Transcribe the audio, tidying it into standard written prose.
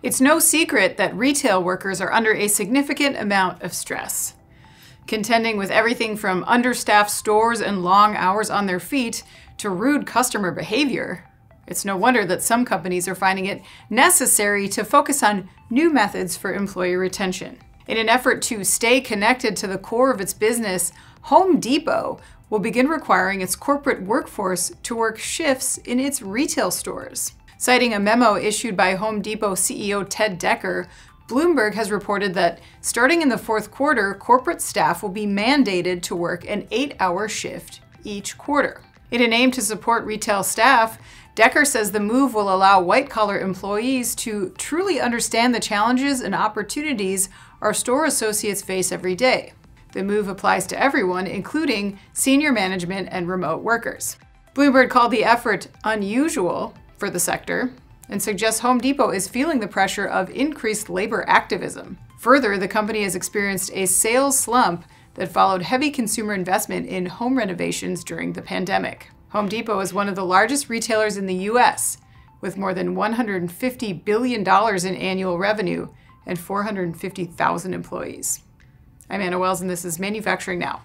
It's no secret that retail workers are under a significant amount of stress, contending with everything from understaffed stores and long hours on their feet to rude customer behavior. It's no wonder that some companies are finding it necessary to focus on new methods for employee retention. In an effort to stay connected to the core of its business, Home Depot will begin requiring its corporate workforce to work shifts in its retail stores. Citing a memo issued by Home Depot CEO Ted Decker, Bloomberg has reported that starting in the fourth quarter, corporate staff will be mandated to work an 8-hour shift each quarter. In an aim to support retail staff, Decker says the move will allow white-collar employees to truly understand the challenges and opportunities our store associates face every day. The move applies to everyone, including senior management and remote workers. Bloomberg called the effort unusual for the sector and suggests Home Depot is feeling the pressure of increased labor activism. Further, the company has experienced a sales slump that followed heavy consumer investment in home renovations during the pandemic. Home Depot is one of the largest retailers in the U.S., with more than $150 billion in annual revenue and 450,000 employees. I'm Anna Wells, and this is Manufacturing Now.